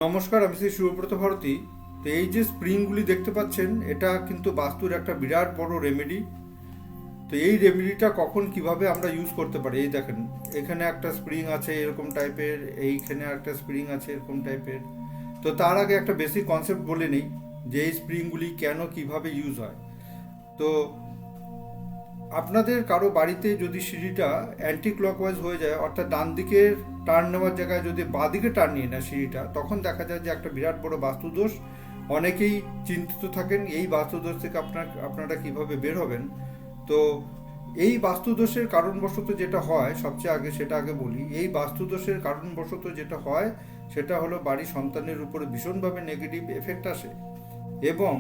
নমস্কার, আমি শ্রী সুব্রত ভারতী। তো এই যে স্প্রিংগুলি দেখতে পাচ্ছেন, এটা কিন্তু বাস্তুর একটা বিরাট বড় রেমেডি। তো এই রেমেডিটা কখন কিভাবে আমরা ইউজ করতে পারি, এই দেখেন এখানে একটা স্প্রিং আছে এরকম টাইপের, এইখানে একটা স্প্রিং আছে এরকম টাইপের। তো তার আগে একটা বেসিক কনসেপ্ট বলে নেই যে এই স্প্রিংগুলি কেন কিভাবে ইউজ হয়। তো আপনাদের কারো বাড়িতে যদি সিঁড়িটা অ্যান্টি ক্লকওয়াইজ হয়ে যায়, অর্থাৎ ডান দিকের টার্ন নেওয়ার জায়গায় যদি বাঁ দিকে টার্ন নিয়ে নেয় সিঁড়িটা, তখন দেখা যায় যে একটা বিরাট বড় বাস্তুদোষ। অনেকেই চিন্তিত থাকেন এই বাস্তুদোষ থেকে আপনারা কিভাবে বের হবেন। তো এই বাস্তুদোষের কারণবশত যেটা হয়, সবচেয়ে আগে সেটা আগে বলি। এই বাস্তুদোষের কারণবশত যেটা হয় সেটা হলো বাড়ির সন্তানের উপরে ভীষণভাবে নেগেটিভ এফেক্ট আসে, এবং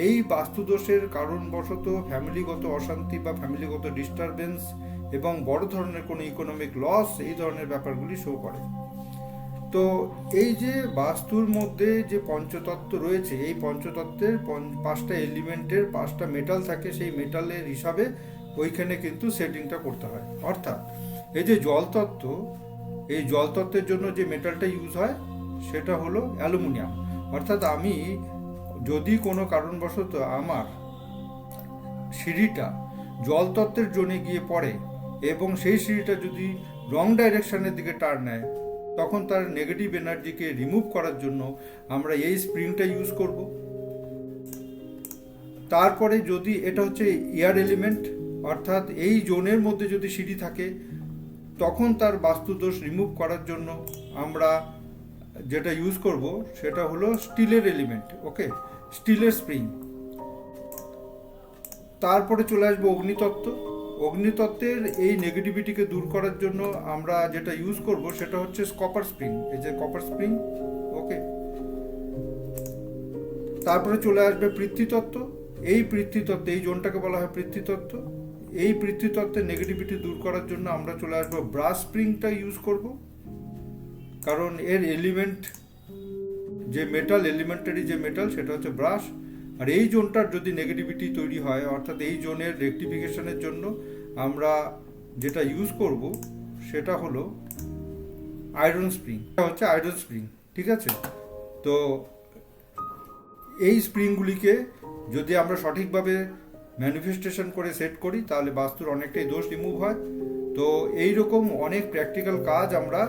এই বাস্তুদোষের কারণবশত ফ্যামিলিগত অশান্তি বা ফ্যামিলিগত ডিস্টারবেন্স এবং বড় ধরনের কোনো ইকোনমিক লস, এই ধরনের ব্যাপারগুলি শো করে। তো এই যে বাস্তুর মধ্যে যে পঞ্চতত্ত্ব রয়েছে, এই পঞ্চতত্ত্বের পাঁচটা এলিমেন্টের পাঁচটা মেটাল থাকে, সেই মেটালের হিসাবে ওইখানে কিন্তু সেটিংটা করতে হয়। অর্থাৎ এই যে জলতত্ত্ব, এই জলতত্ত্বের জন্য যে মেটালটা ইউজ হয় সেটা হলো অ্যালুমিনিয়াম। অর্থাৎ আমি যদি কোনো কারণবশত আমার সিঁড়িটা জলতত্ত্বের জোনে গিয়ে পড়ে এবং সেই সিঁড়িটা যদি রং ডাইরেকশনের দিকে টার্ন নেয়, তখন তার নেগেটিভ এনার্জিকে রিমুভ করার জন্য আমরা এই স্প্রিংটা ইউজ করব। তারপরে যদি এটা হচ্ছে এয়ার এলিমেন্ট, অর্থাৎ এই জোনের মধ্যে যদি সিঁড়ি থাকে, তখন তার বাস্তুদোষ রিমুভ করার জন্য আমরা যেটা ইউজ করব সেটা হলো স্টিলের এলিমেন্ট, ওকে, স্টিলের স্প্রিং। তারপরে চলে আসবে অগ্নিতত্ত্ব। অগ্নিতত্ত্বের এই নেগেটিভিটিকে দূর করার জন্য আমরা যেটা ইউজ করব সেটা হচ্ছে কপার স্প্রিং, এই যে কপার স্প্রিং, ওকে। তারপরে চলে আসবে পৃথ্বীতত্ত্ব। এই পৃথ্বীতত্ত্ব, এই জোনটাকে বলা হয় পৃথ্বীতত্ত্ব। এই পৃথ্বীতত্ত্বের নেগেটিভিটি দূর করার জন্য আমরা চলে আসবো ব্রাশ স্প্রিংটা ইউজ করব, কারণ এর এলিমেন্ট যে মেটাল, এলিমেন্টারি যে মেটাল, সেটা হচ্ছে ব্রাশ। আর এই জোনটার যদি নেগেটিভিটি তৈরি হয়, অর্থাৎ এই জোনের রেকটিফিকেশনের জন্য আমরা যেটা ইউজ করব সেটা হলো আয়রন স্প্রিং, এটা হচ্ছে আয়রন স্প্রিং, ঠিক আছে। তো এই স্প্রিংগুলিকে যদি আমরা সঠিকভাবে ম্যানিফেস্টেশন করে সেট করি, তাহলে বাস্তুর অনেকটাই দোষ রিমুভ হয়। তো এই রকম অনেক প্র্যাকটিক্যাল কাজ আমরা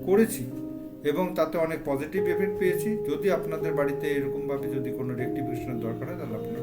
করেছি এবং তাতে অনেক পজিটিভ এফেক্ট পেয়েছি। যদি আপনাদের বাড়িতে এরকমভাবে যদি কোনো রেকটিফিকেশনের দরকার হয়, তাহলে আপনারা